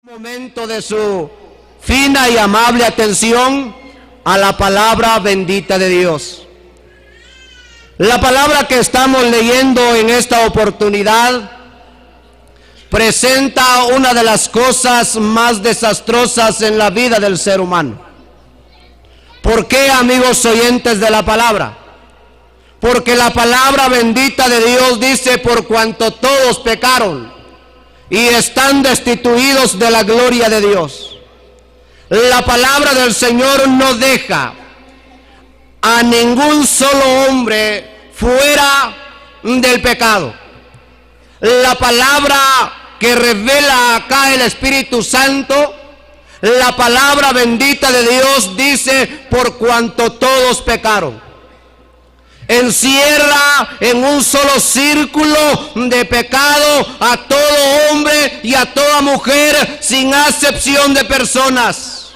Momento de su fina y amable atención a la palabra bendita de Dios. La palabra que estamos leyendo en esta oportunidad presenta una de las cosas más desastrosas en la vida del ser humano. ¿Por qué, amigos oyentes de la palabra? Porque la palabra bendita de Dios dice: por cuanto todos pecaron y están destituidos de la gloria de Dios. La palabra del Señor no deja a ningún solo hombre fuera del pecado. La palabra que revela acá el Espíritu Santo, la palabra bendita de Dios dice: por cuanto todos pecaron. Encierra en un solo círculo de pecado a todo hombre y a toda mujer, sin acepción de personas.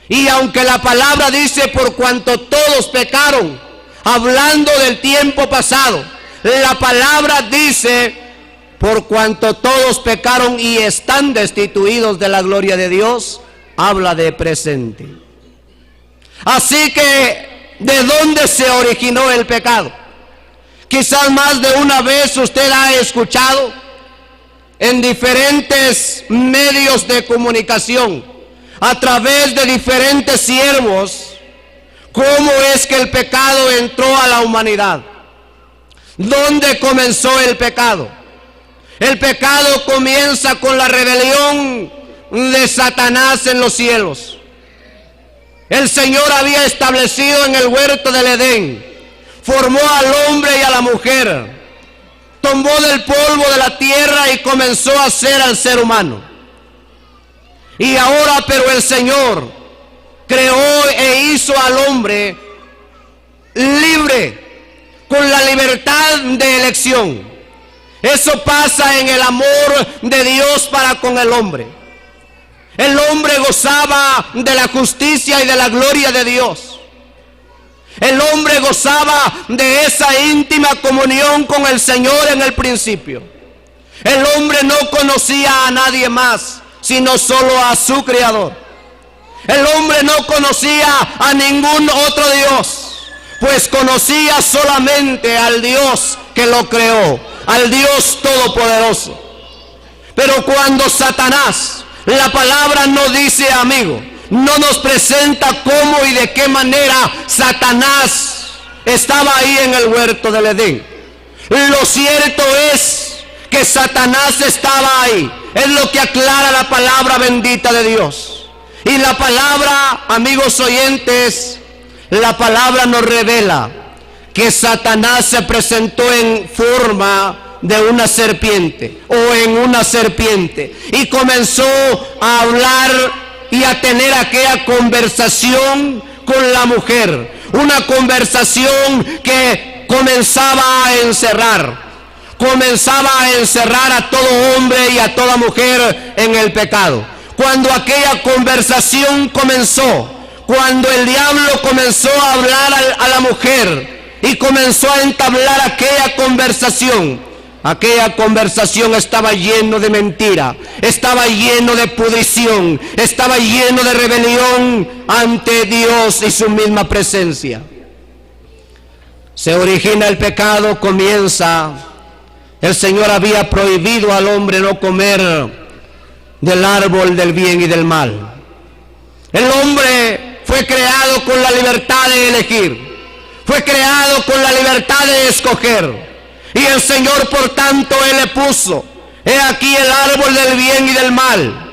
Y aunque la palabra dice por cuanto todos pecaron, hablando del tiempo pasado, la palabra dice por cuanto todos pecaron y están destituidos de la gloria de Dios, habla de presente. Así que, ¿de dónde se originó el pecado? Quizás más de una vez usted ha escuchado en diferentes medios de comunicación, a través de diferentes siervos, cómo es que el pecado entró a la humanidad. ¿Dónde comenzó el pecado? El pecado comienza con la rebelión de Satanás en los cielos. El Señor había establecido en el huerto del Edén, formó al hombre y a la mujer, tomó del polvo de la tierra y comenzó a hacer al ser humano. Y ahora, pero el Señor creó e hizo al hombre libre, con la libertad de elección. Eso pasa en el amor de Dios para con el hombre. El hombre gozaba de la justicia y de la gloria de Dios. El hombre gozaba de esa íntima comunión con el Señor en el principio. El hombre no conocía a nadie más, sino solo a su Creador. El hombre no conocía a ningún otro Dios, pues conocía solamente al Dios que lo creó, al Dios Todopoderoso. Pero cuando Satanás, la palabra no dice, amigo, no nos presenta cómo y de qué manera Satanás estaba ahí en el huerto del Edén. Lo cierto es que Satanás estaba ahí. Es lo que aclara la palabra bendita de Dios. Y la palabra, amigos oyentes, la palabra nos revela que Satanás se presentó en forma de una serpiente, o en una serpiente, y comenzó a hablar y a tener aquella conversación con la mujer, una conversación que comenzaba a encerrar a todo hombre y a toda mujer en el pecado. Cuando aquella conversación comenzó, cuando el diablo comenzó a hablar a la mujer y comenzó a entablar aquella conversación estaba lleno de mentira, estaba lleno de pudrición, estaba lleno de rebelión ante Dios y su misma presencia. Se origina el pecado, comienza. El Señor había prohibido al hombre no comer del árbol del bien y del mal. El hombre fue creado con la libertad de elegir, fue creado con la libertad de escoger. Y el Señor, por tanto, Él le puso: he aquí el árbol del bien y del mal,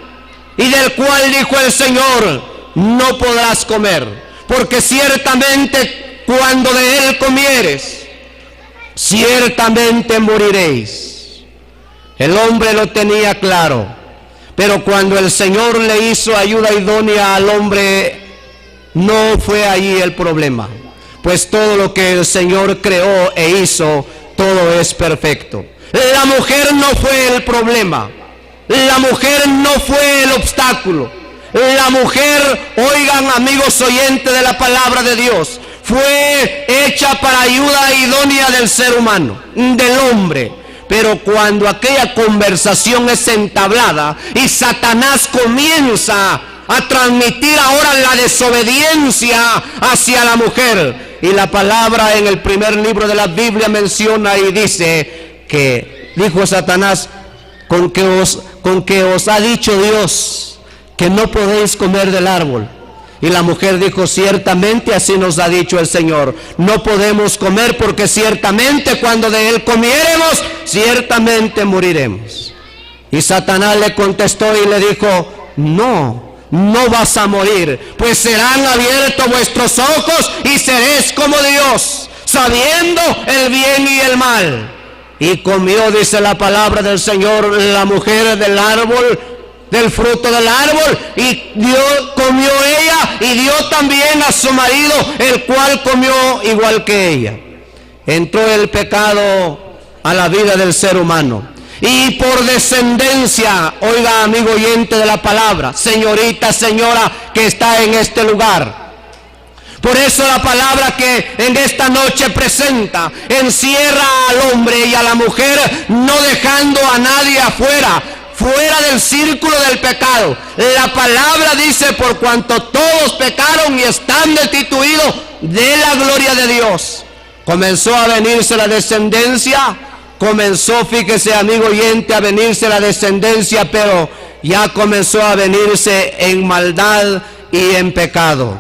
y del cual dijo el Señor: no podrás comer, porque ciertamente cuando de él comieres, ciertamente moriréis. El hombre lo tenía claro, pero cuando el Señor le hizo ayuda idónea al hombre, no fue allí el problema, pues todo lo que el Señor creó e hizo, todo es perfecto. La mujer no fue el problema, la mujer no fue el obstáculo. La mujer, oigan, amigos oyentes de la palabra de Dios, fue hecha para ayuda idónea del ser humano, del hombre. pero cuando aquella conversación es entablada y Satanás comienza a transmitir ahora la desobediencia hacia la mujer, y la palabra en el primer libro de la Biblia menciona y dice que dijo Satanás: con que os ha dicho Dios que no podéis comer del árbol. Y la mujer dijo: ciertamente así nos ha dicho el Señor, no podemos comer, porque ciertamente cuando de él comiéremos, ciertamente moriremos. Y Satanás le contestó y le dijo: no vas a morir, pues serán abiertos vuestros ojos y seréis como Dios, sabiendo el bien y el mal. Y comió, dice la palabra del Señor, la mujer del árbol, del fruto del árbol, y comió ella y dio también a su marido, el cual comió igual que ella. Entró el pecado a la vida del ser humano. Y por descendencia, oiga amigo oyente de la palabra, señorita, señora que está en este lugar, por eso la palabra que en esta noche presenta encierra al hombre y a la mujer, no dejando a nadie fuera del círculo del pecado. La palabra dice: por cuanto todos pecaron y están destituidos de la gloria de Dios. Comenzó a venirse la descendencia. Comenzó, fíjese amigo oyente, a venirse la descendencia, pero ya comenzó a venirse en maldad y en pecado.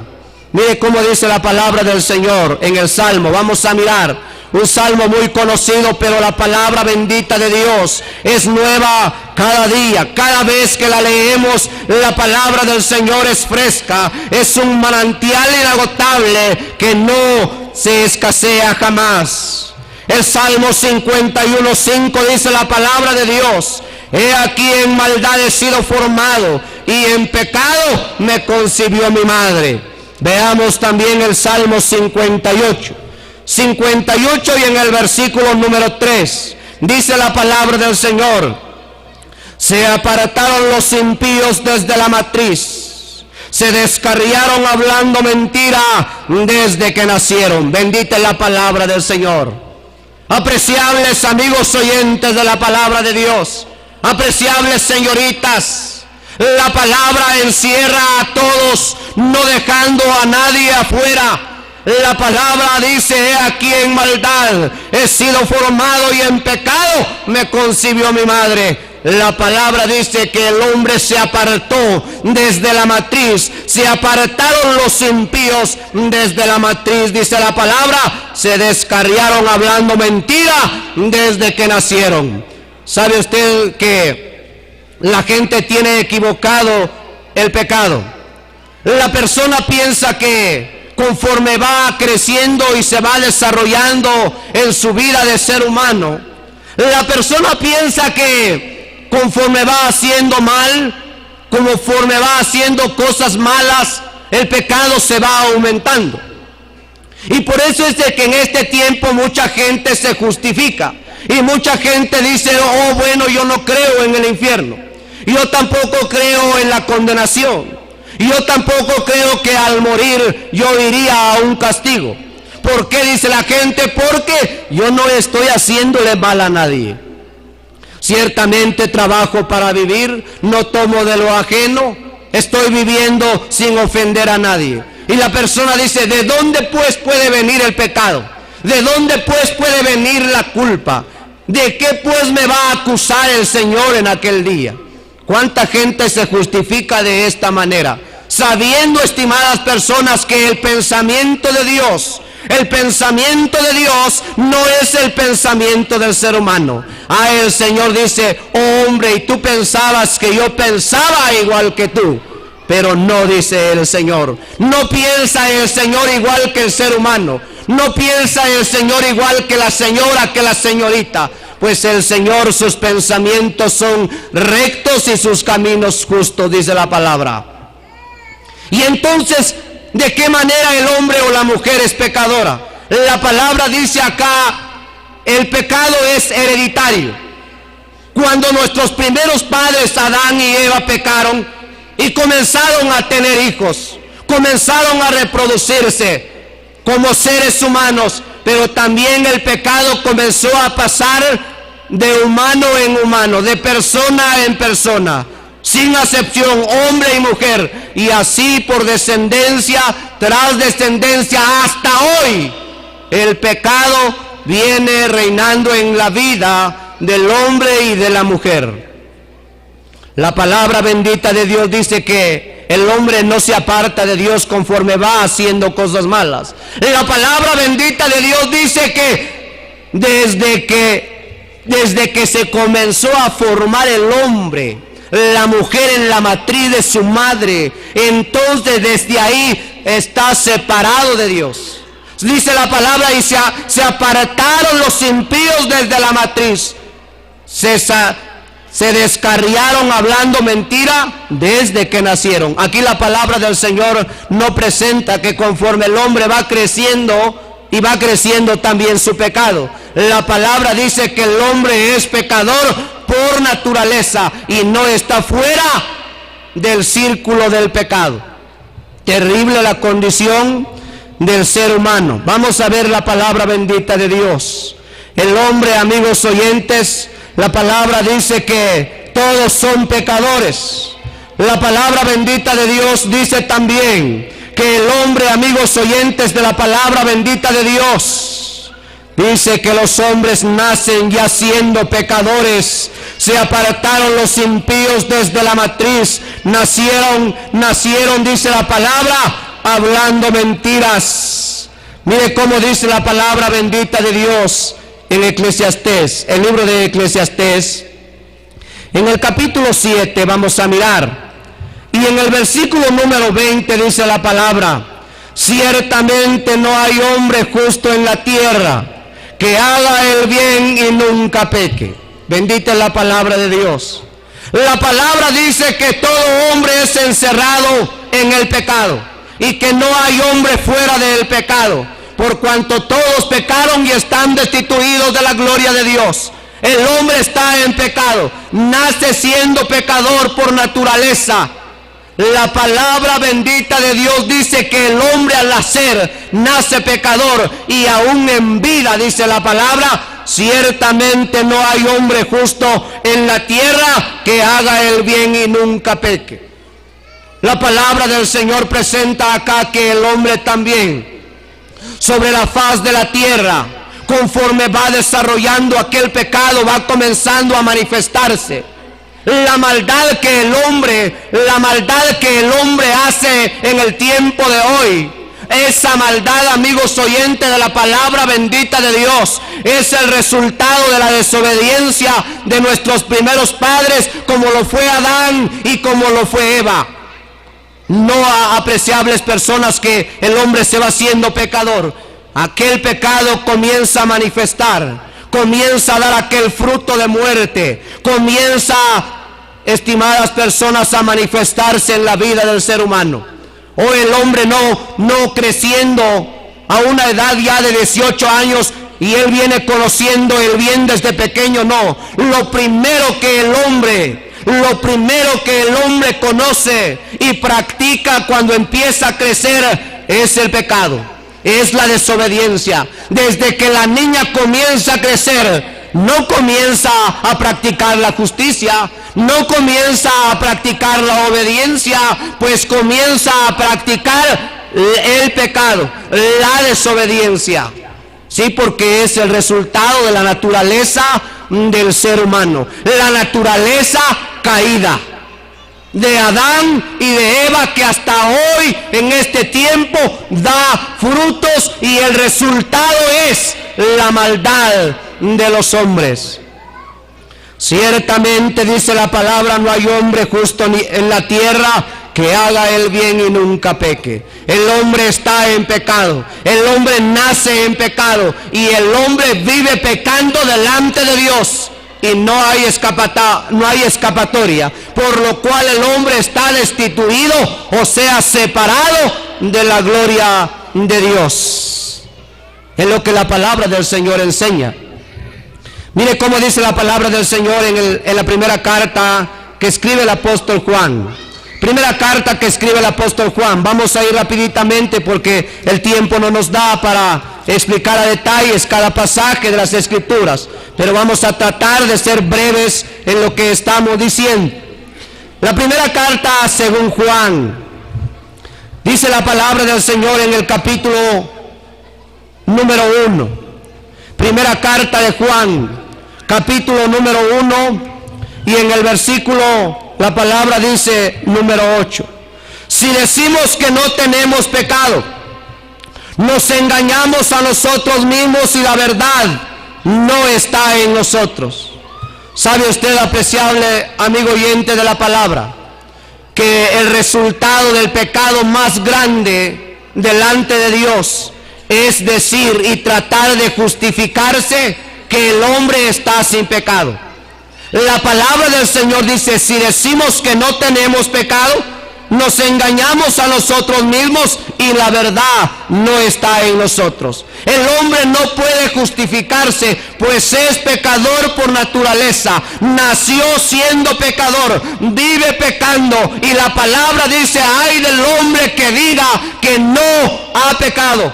Mire cómo dice la palabra del Señor en el Salmo. Vamos a mirar un salmo muy conocido, pero la palabra bendita de Dios es nueva cada día. Cada vez que la leemos, la palabra del Señor es fresca, es un manantial inagotable que no se escasea jamás. El Salmo 51:5 dice la palabra de Dios: he aquí en maldad he sido formado, y en pecado me concibió mi madre. Veamos también el Salmo 58 y en el versículo número 3 dice la palabra del Señor: se apartaron los impíos desde la matriz, se descarriaron hablando mentira desde que nacieron. Bendita es la palabra del Señor. Apreciables amigos oyentes de la palabra de Dios, apreciables señoritas, la palabra encierra a todos, no dejando a nadie afuera. La palabra dice: he aquí en maldad he sido formado, y en pecado me concibió mi madre. La palabra dice que el hombre se apartó desde la matriz, se apartaron los impíos desde la matriz, dice la palabra, se descarriaron hablando mentira desde que nacieron. ¿Sabe usted que la gente tiene equivocado el pecado? La persona piensa que conforme va creciendo y se va desarrollando en su vida de ser humano, la persona piensa que conforme va haciendo mal, conforme va haciendo cosas malas, el pecado se va aumentando. Y por eso es de que en este tiempo mucha gente se justifica, y mucha gente dice: oh, bueno, yo no creo en el infierno, yo tampoco creo en la condenación, yo tampoco creo que al morir yo iría a un castigo. ¿Por qué dice la gente? Porque yo no estoy haciéndole mal a nadie. Ciertamente trabajo para vivir, no tomo de lo ajeno, estoy viviendo sin ofender a nadie. Y la persona dice: ¿de dónde pues puede venir el pecado? ¿De dónde pues puede venir la culpa? ¿De qué pues me va a acusar el Señor en aquel día? ¿Cuánta gente se justifica de esta manera? Sabiendo, estimadas personas, que el pensamiento de Dios no es el pensamiento del ser humano. El Señor dice: oh, hombre, y tú pensabas que yo pensaba igual que tú. Pero no, dice el Señor. No piensa el Señor igual que el ser humano. No piensa el Señor igual que la señora, que la señorita. Pues el Señor, sus pensamientos son rectos y sus caminos justos, dice la palabra. Y entonces, ¿de qué manera el hombre o la mujer es pecadora? La palabra dice acá: el pecado es hereditario. Cuando nuestros primeros padres, Adán y Eva, pecaron y comenzaron a tener hijos, comenzaron a reproducirse como seres humanos, pero también el pecado comenzó a pasar de humano en humano, de persona en persona, sin acepción, hombre y mujer, y así por descendencia tras descendencia hasta hoy, el pecado viene reinando en la vida del hombre y de la mujer. La palabra bendita de Dios dice que el hombre no se aparta de Dios conforme va haciendo cosas malas. La palabra bendita de Dios dice que desde que se comenzó a formar el hombre, la mujer en la matriz de su madre, entonces desde ahí está separado de Dios. Dice la palabra, y se apartaron los impíos desde la matriz, se descarriaron hablando mentira desde que nacieron. Aquí la palabra del Señor no presenta que conforme el hombre va creciendo, y va creciendo también su pecado. La palabra dice que el hombre es pecador por naturaleza y no está fuera del círculo del pecado. Terrible la condición del ser humano. Vamos a ver la palabra bendita de Dios. El hombre, amigos oyentes, la palabra dice que todos son pecadores. La palabra bendita de Dios dice también que el hombre, amigos oyentes de la palabra bendita de Dios, dice que los hombres nacen ya siendo pecadores. Se apartaron los impíos desde la matriz, nacieron, dice la palabra, hablando mentiras. Mire cómo dice la palabra bendita de Dios en Eclesiastés, el libro de Eclesiastés, en el capítulo 7 vamos a mirar, y en el versículo número 20 dice la palabra: ciertamente no hay hombre justo en la tierra que haga el bien y nunca peque. Bendita es la palabra de Dios. La palabra dice que todo hombre es encerrado en el pecado y que no hay hombre fuera del pecado, por cuanto todos pecaron y están destituidos de la gloria de Dios. El hombre está en pecado, nace siendo pecador por naturaleza. La palabra bendita de Dios dice que el hombre al nacer nace pecador, y aún en vida, dice la palabra, ciertamente no hay hombre justo en la tierra que haga el bien y nunca peque. La palabra del Señor presenta acá que el hombre también, sobre la faz de la tierra, conforme va desarrollando aquel pecado, va comenzando a manifestarse. La maldad que el hombre hace en el tiempo de hoy, esa maldad, amigos oyentes de la palabra bendita de Dios, es el resultado de la desobediencia de nuestros primeros padres, como lo fue Adán y como lo fue Eva. No a apreciables personas que el hombre se va haciendo pecador. Aquel pecado comienza a manifestar, comienza a dar aquel fruto de muerte, comienza, estimadas personas, a manifestarse en la vida del ser humano. Hoy el hombre no creciendo a una edad ya de 18 años, y él viene conociendo el bien desde pequeño, no. Lo primero que el hombre conoce y practica cuando empieza a crecer es el pecado, es la desobediencia. Desde que la niña comienza a crecer, no comienza a practicar la justicia, no comienza a practicar la obediencia, pues comienza a practicar el pecado, la desobediencia. Sí, porque es el resultado de la naturaleza del ser humano, la naturaleza caída de Adán y de Eva, que hasta hoy en este tiempo da frutos, y el resultado es la maldad de los hombres. Ciertamente, dice la palabra, no hay hombre justo ni en la tierra que haga el bien y nunca peque. El hombre está en pecado, el hombre nace en pecado, y el hombre vive pecando delante de Dios, y no hay escapatoria, por lo cual el hombre está destituido, o sea, separado de la gloria de Dios. Es lo que la palabra del Señor enseña. Mire cómo dice la palabra del Señor en la primera carta que escribe el apóstol Juan. Primera carta que escribe el apóstol Juan. Vamos a ir rapiditamente porque el tiempo no nos da explicar a detalles cada pasaje de las Escrituras, pero vamos a tratar de ser breves en lo que estamos diciendo. La primera carta según Juan, dice la palabra del Señor en el capítulo número 1. Primera carta de Juan, capítulo número 1, y en el versículo, la palabra dice número 8. Si decimos que no tenemos pecado, nos engañamos a nosotros mismos y la verdad no está en nosotros. ¿Sabe usted, apreciable amigo oyente de la palabra, que el resultado del pecado más grande delante de Dios es decir y tratar de justificarse que el hombre está sin pecado? La palabra del Señor dice, si decimos que no tenemos pecado, nos engañamos a nosotros mismos y la verdad no está en nosotros. El hombre no puede justificarse, pues es pecador por naturaleza. Nació siendo pecador, vive pecando, y la palabra dice, ay del hombre que diga que no ha pecado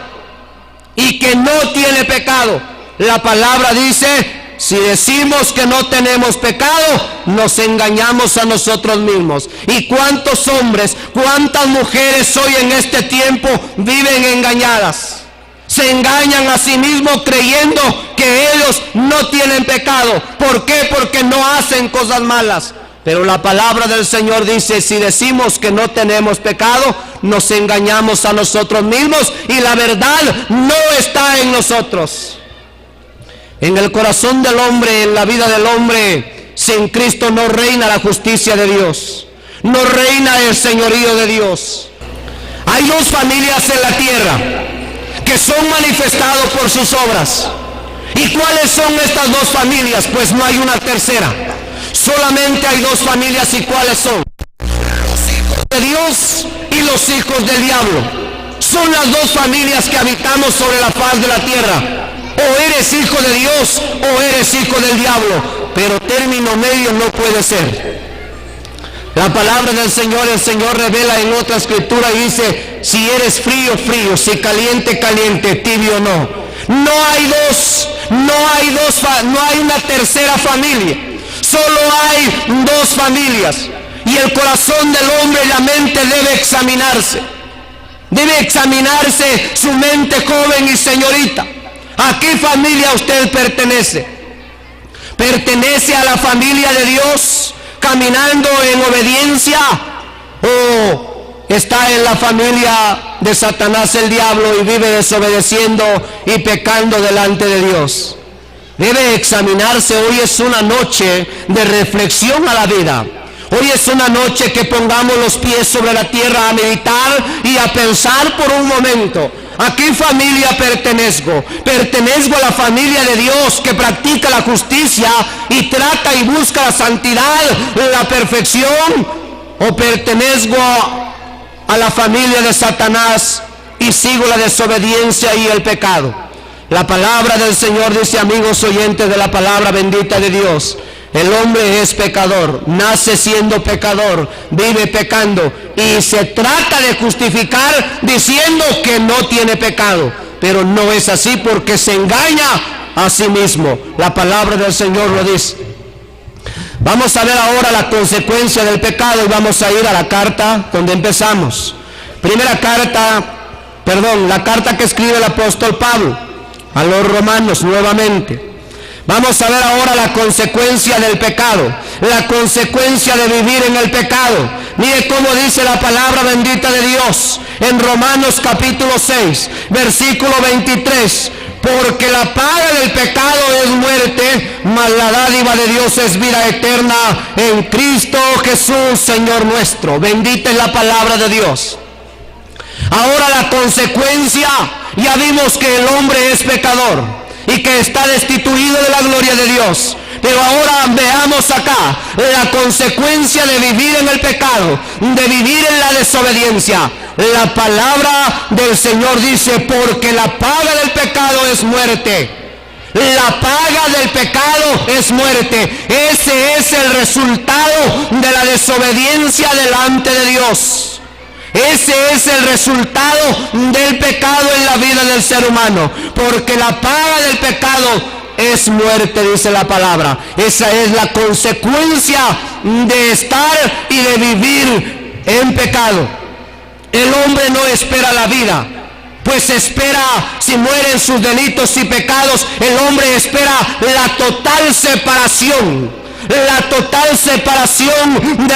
y que no tiene pecado. La palabra dice, si decimos que no tenemos pecado, nos engañamos a nosotros mismos. ¿Y cuántos hombres, cuántas mujeres hoy en este tiempo viven engañadas? Se engañan a sí mismos creyendo que ellos no tienen pecado. ¿Por qué? Porque no hacen cosas malas. Pero la palabra del Señor dice, si decimos que no tenemos pecado, nos engañamos a nosotros mismos y la verdad no está en nosotros. En el corazón del hombre, en la vida del hombre, sin Cristo no reina la justicia de Dios, no reina el señorío de Dios. Hay dos familias en la tierra que son manifestados por sus obras. ¿Y cuáles son estas dos familias? Pues no hay una tercera. Solamente hay dos familias. ¿Y cuáles son? Los hijos de Dios y los hijos del diablo. Son las dos familias que habitamos sobre la faz de la tierra. O eres hijo de Dios o eres hijo del diablo, pero término medio no puede ser. La palabra del Señor, el Señor revela en otra escritura y dice, si eres frío, frío, si caliente, caliente, tibio no. No hay una tercera familia, solo hay dos familias. Y el corazón del hombre y la mente debe examinarse su mente joven y señorita. ¿A qué familia usted pertenece? ¿Pertenece a la familia de Dios caminando en obediencia? ¿O está en la familia de Satanás el diablo y vive desobedeciendo y pecando delante de Dios? Debe examinarse. Hoy es una noche de reflexión a la vida. Hoy es una noche que pongamos los pies sobre la tierra a meditar y a pensar por un momento. ¿A qué familia pertenezco? ¿Pertenezco a la familia de Dios que practica la justicia y trata y busca la santidad, la perfección? ¿O pertenezco a la familia de Satanás y sigo la desobediencia y el pecado? La palabra del Señor dice, amigos oyentes de la palabra bendita de Dios, el hombre es pecador, nace siendo pecador, vive pecando y se trata de justificar diciendo que no tiene pecado, pero no es así porque se engaña a sí mismo. La palabra del Señor lo dice. Vamos a ver ahora la consecuencia del pecado y vamos a ir a la carta donde empezamos. La carta que escribe el apóstol Pablo a los romanos nuevamente. Vamos a ver ahora la consecuencia del pecado, la consecuencia de vivir en el pecado. Mire cómo dice la palabra bendita de Dios en Romanos capítulo 6, versículo 23. Porque la paga del pecado es muerte, mas la dádiva de Dios es vida eterna en Cristo Jesús, Señor nuestro. Bendita es la palabra de Dios. Ahora la consecuencia, ya vimos que el hombre es pecador y que está destituido de la gloria de Dios. Pero ahora veamos acá la consecuencia de vivir en el pecado, de vivir en la desobediencia. La palabra del Señor dice, porque la paga del pecado es muerte. La paga del pecado es muerte. Ese es el resultado de la desobediencia delante de Dios. Ese es el resultado del pecado en la vida del ser humano, porque la paga del pecado es muerte, dice la palabra. Esa es la consecuencia de estar y de vivir en pecado. El hombre no espera la vida, pues espera, si mueren sus delitos y pecados, el hombre espera la total separación de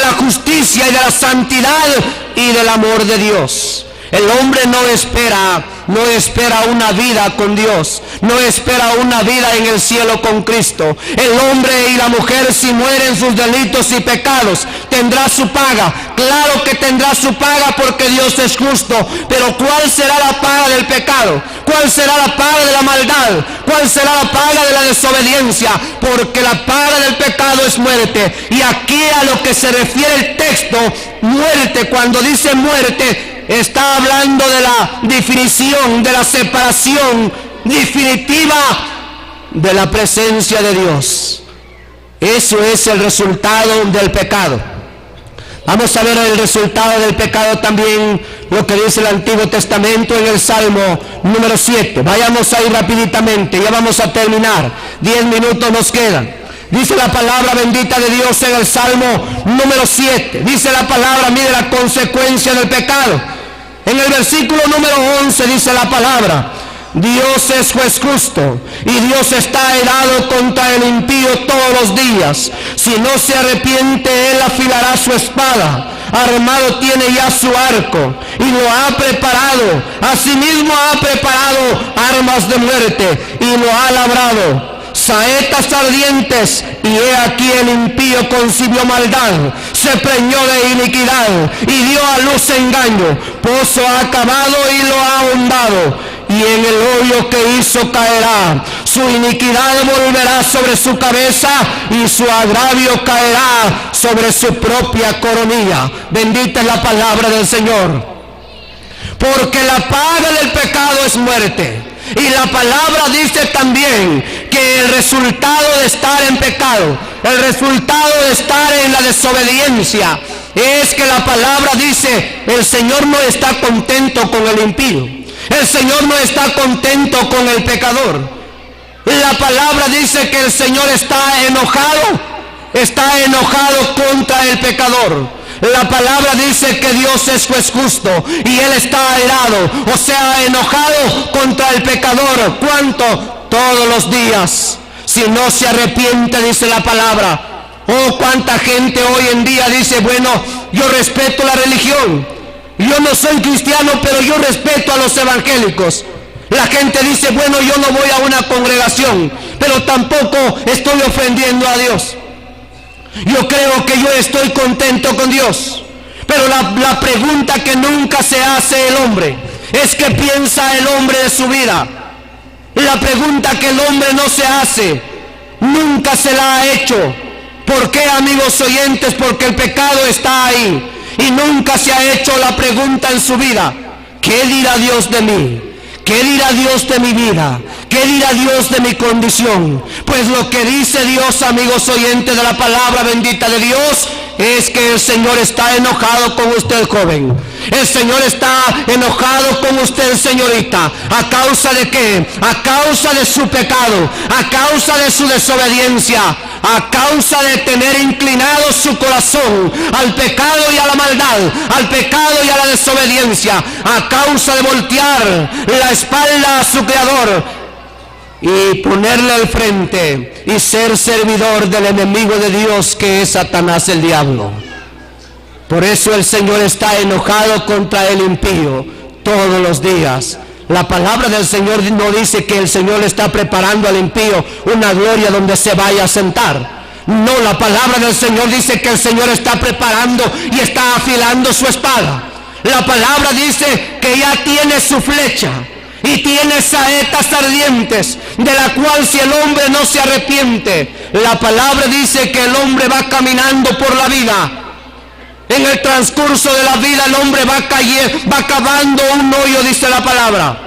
la justicia y de la santidad y del amor de Dios. El hombre no espera una vida con Dios, no espera una vida en el cielo con Cristo. El hombre y la mujer, si mueren sus delitos y pecados, tendrá su paga. Claro que tendrá su paga porque Dios es justo, pero ¿cuál será la paga del pecado? ¿Cuál será la paga de la maldad? ¿Cuál será la paga de la desobediencia? Porque la paga del pecado es muerte. Y aquí a lo que se refiere el texto, muerte, cuando dice muerte, está hablando de la definición, de la separación definitiva de la presencia de Dios. Eso es el resultado del pecado. Vamos a ver el resultado del pecado también, lo que dice el Antiguo Testamento en el Salmo número 7. Vayamos ahí rapiditamente, ya vamos a terminar. 10 minutos nos quedan. Dice la palabra bendita de Dios en el Salmo número 7. Dice la palabra, mire la consecuencia del pecado. En el versículo número 11 dice la palabra: Dios es juez justo y Dios está airado contra el impío todos los días. Si no se arrepiente, él afilará su espada. Armado tiene ya su arco y lo ha preparado. Asimismo ha preparado armas de muerte y lo ha labrado. Saetas ardientes, y he aquí el impío concibió maldad, se preñó de iniquidad y dio a luz engaño. Pozo ha cavado y lo ha ahondado, y en el hoyo que hizo caerá. Su iniquidad volverá sobre su cabeza y su agravio caerá sobre su propia coronilla. Bendita es la palabra del Señor. Porque la paga del pecado es muerte. Y la palabra dice también que el resultado de estar en pecado, el resultado de estar en la desobediencia, es que la palabra dice: el Señor no está contento con el impío, el Señor no está contento con el pecador. La palabra dice que el Señor está enojado contra el pecador. La palabra dice que Dios es juez justo y Él está airado, o sea, enojado contra el pecador. ¿Cuánto? Todos los días. Si no se arrepiente, dice la palabra. Oh, cuánta gente hoy en día dice: bueno, yo respeto la religión, yo no soy cristiano, pero yo respeto a los evangélicos. La gente dice: bueno, yo no voy a una congregación, pero tampoco estoy ofendiendo a Dios. Yo creo que yo estoy contento con Dios. Pero la pregunta que nunca se hace el hombre es: ¿qué piensa el hombre de su vida? La pregunta que el hombre no se hace, nunca se la ha hecho. ¿Por qué, amigos oyentes? Porque el pecado está ahí. Y nunca se ha hecho la pregunta en su vida: ¿qué dirá Dios de mí? ¿Qué dirá Dios de mi vida? ¿Qué dirá Dios de mi condición? Pues lo que dice Dios, amigos oyentes de la palabra bendita de Dios, es que el Señor está enojado con usted, joven. El Señor está enojado con usted, señorita. ¿A causa de qué? A causa de su pecado, a causa de su desobediencia, a causa de tener inclinado su corazón al pecado y a la maldad, al pecado y a la desobediencia, a causa de voltear la espalda a su Creador y ponerle al frente y ser servidor del enemigo de Dios, que es Satanás, el diablo. Por eso el Señor está enojado contra el impío todos los días. La palabra del Señor no dice que el Señor le está preparando al impío una gloria donde se vaya a sentar. No, la palabra del Señor dice que el Señor está preparando y está afilando su espada. La palabra dice que ya tiene su flecha y tiene saetas ardientes, de la cual si el hombre no se arrepiente, la palabra dice que el hombre va caminando por la vida. En el transcurso de la vida el hombre va cavando un hoyo, dice la palabra.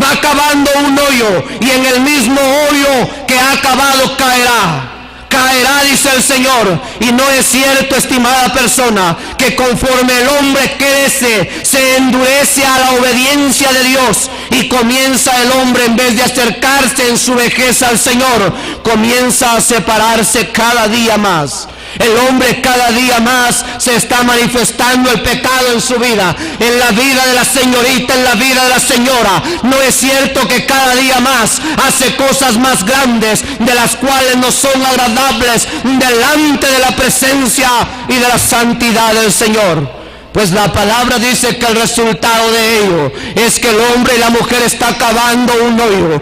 Va cavando un hoyo y en el mismo hoyo que ha cavado caerá. caerá, dice el Señor. Y no es cierto, estimada persona, que conforme el hombre crece, se endurece a la obediencia de Dios y comienza el hombre, en vez de acercarse en su vejez al Señor, comienza a separarse cada día más. El hombre cada día más se está manifestando el pecado en su vida, en la vida de la señorita, en la vida de la señora. No es cierto que cada día más hace cosas más grandes, de las cuales no son agradables delante de la presencia y de la santidad del Señor. Pues la palabra dice que el resultado de ello es que el hombre y la mujer está cavando un hoyo,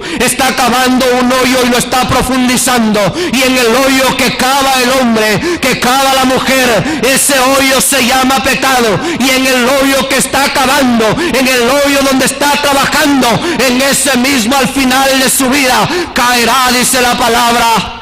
y lo está profundizando. Y en el hoyo que cava el hombre, que cava la mujer, ese hoyo se llama pecado. Y en el hoyo que está cavando, en el hoyo donde está trabajando, en ese mismo al final de su vida caerá, dice la palabra.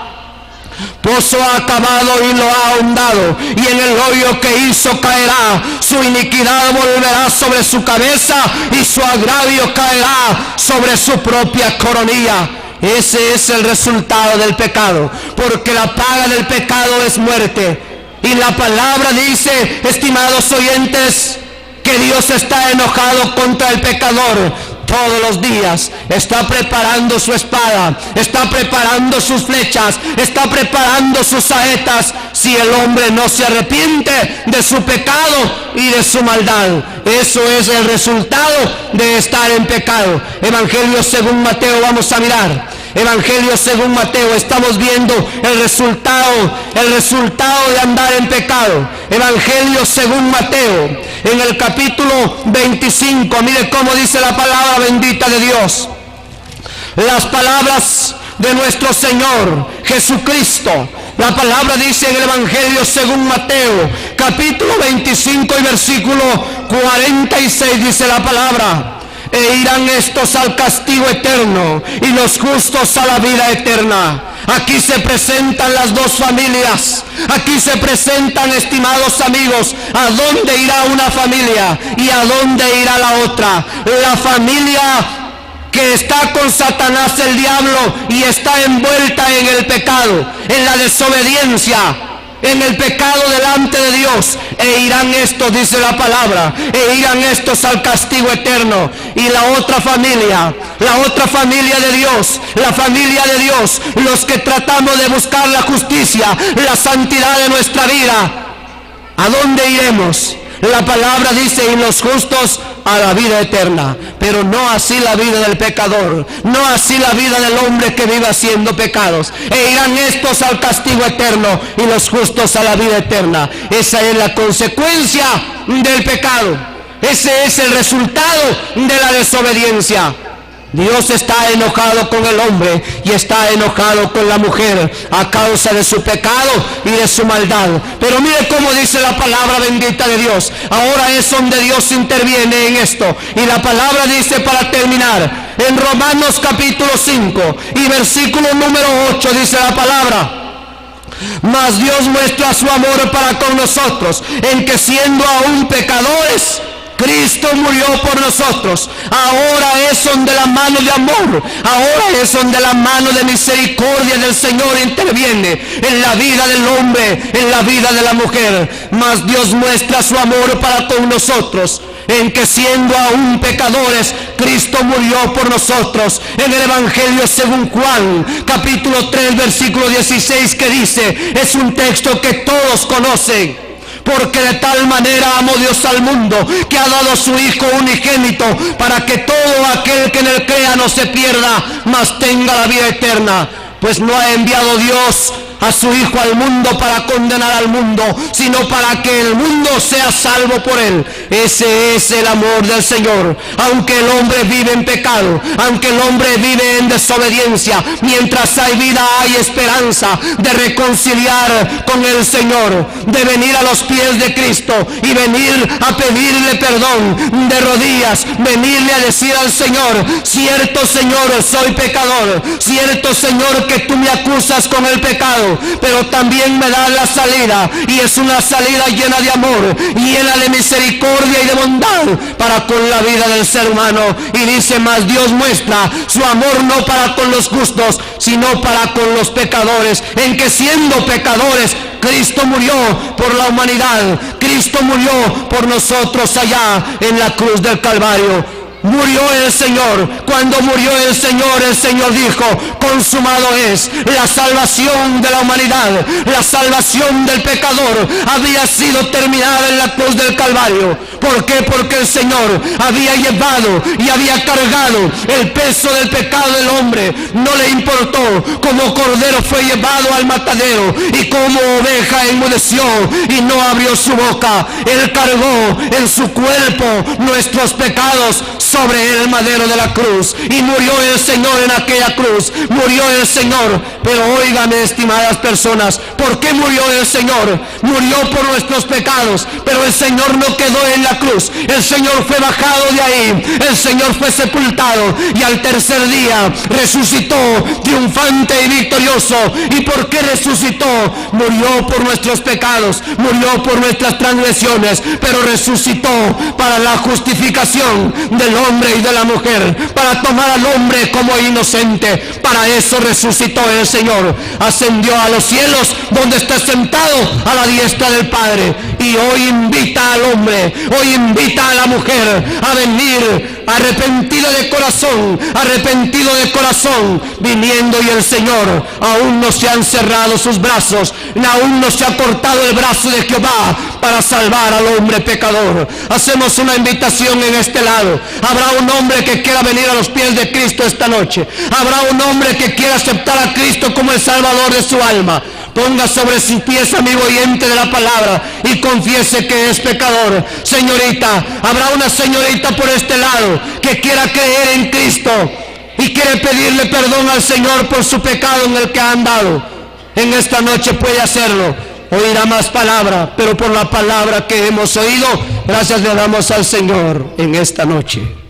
Pozo ha cavado y lo ha ahondado, y en el hoyo que hizo caerá. Su iniquidad volverá sobre su cabeza, y su agravio caerá sobre su propia coronilla. Ese es el resultado del pecado, porque la paga del pecado es muerte. Y la palabra dice, estimados oyentes, que Dios está enojado contra el pecador. Todos los días está preparando su espada, está preparando sus flechas, está preparando sus saetas, si el hombre no se arrepiente de su pecado y de su maldad. Eso es el resultado de estar en pecado. Evangelio según Mateo, vamos a mirar. Evangelio según Mateo, estamos viendo el resultado de andar en pecado. Evangelio según Mateo, en el capítulo 25, mire cómo dice la palabra bendita de Dios. Las palabras de nuestro Señor Jesucristo. La palabra dice en el Evangelio según Mateo, capítulo 25 y versículo 46, dice la palabra: e irán estos al castigo eterno y los justos a la vida eterna. Aquí se presentan las dos familias. Aquí se presentan, estimados amigos, a dónde irá una familia y a dónde irá la otra. La familia que está con Satanás, el diablo, y está envuelta en el pecado, en la desobediencia, en el pecado delante de Dios. E irán estos, dice la palabra, e irán estos al castigo eterno. Y la otra familia de Dios, la familia de Dios, los que tratamos de buscar la justicia, la santidad de nuestra vida, ¿a dónde iremos? La palabra dice, y los justos a la vida eterna. Pero no así la vida del pecador, no así la vida del hombre que vive haciendo pecados. E irán estos al castigo eterno y los justos a la vida eterna. Esa es la consecuencia del pecado. Ese es el resultado de la desobediencia. Dios está enojado con el hombre y está enojado con la mujer a causa de su pecado y de su maldad. Pero mire cómo dice la palabra bendita de Dios. Ahora es donde Dios interviene en esto. Y la palabra dice, para terminar, en Romanos capítulo 5 y versículo número 8, dice la palabra: mas Dios muestra su amor para con nosotros, en que siendo aún pecadores, Cristo murió por nosotros. Ahora es donde la mano de amor, ahora es donde la mano de misericordia del Señor interviene en la vida del hombre, en la vida de la mujer. Mas Dios muestra su amor para con nosotros, en que siendo aún pecadores, Cristo murió por nosotros. En el Evangelio según Juan, capítulo 3, versículo 16, que dice, es un texto que todos conocen: porque de tal manera amó Dios al mundo, que ha dado a su Hijo unigénito, para que todo aquel que en él crea no se pierda, mas tenga la vida eterna. Pues no ha enviado Dios a su Hijo al mundo para condenar al mundo, sino para que el mundo sea salvo por él. Ese es el amor del Señor. Aunque el hombre vive en pecado, aunque el hombre vive en desobediencia, mientras hay vida hay esperanza de reconciliar con el Señor, de venir a los pies de Cristo y venir a pedirle perdón de rodillas, venirle a decir al Señor: cierto, Señor, soy pecador, cierto, Señor, que tú me acusas con el pecado, pecado, pero también me da la salida, y es una salida llena de amor, llena de misericordia y de bondad para con la vida del ser humano. Y dice más, Dios muestra su amor no para con los justos, sino para con los pecadores, en que siendo pecadores, Cristo murió por la humanidad. Cristo murió por nosotros allá en la cruz del Calvario. Murió el Señor. Cuando murió el Señor dijo, consumado es. La salvación de la humanidad, la salvación del pecador había sido terminada en la cruz del Calvario. ¿Por qué? Porque el Señor había llevado y había cargado el peso del pecado del hombre. No le importó. Como cordero fue llevado al matadero, y como oveja enmudeció y no abrió su boca. Él cargó en su cuerpo nuestros pecados sobre el madero de la cruz, y murió el Señor en aquella cruz. Murió el Señor. Pero óigame, estimadas personas, ¿por qué murió el Señor? Murió por nuestros pecados, pero el Señor no quedó en la cruz. El Señor fue bajado de ahí, el Señor fue sepultado, y al tercer día resucitó triunfante y victorioso. ¿Y por qué resucitó? Murió por nuestros pecados, murió por nuestras transgresiones, pero resucitó para la justificación del hombre y de la mujer, para tomar al hombre como inocente. Para eso resucitó el Señor. Ascendió a los cielos, donde está sentado a la diestra del Padre, y hoy invita al hombre, hoy invita a la mujer a venir arrepentido de corazón, viniendo, y el Señor aún no se han cerrado sus brazos, aún no se ha cortado el brazo de Jehová para salvar al hombre pecador. Hacemos una invitación en este lado. Habrá un hombre que quiera venir a los pies de Cristo esta noche. Habrá un hombre que quiera aceptar a Cristo como el Salvador de su alma. Ponga sobre sus pies, amigo oyente de la palabra, y confiese que es pecador. Señorita, habrá una señorita por este lado que quiera creer en Cristo y quiere pedirle perdón al Señor por su pecado en el que ha andado. En esta noche puede hacerlo. Oirá más palabra, pero por la palabra que hemos oído, gracias le damos al Señor en esta noche.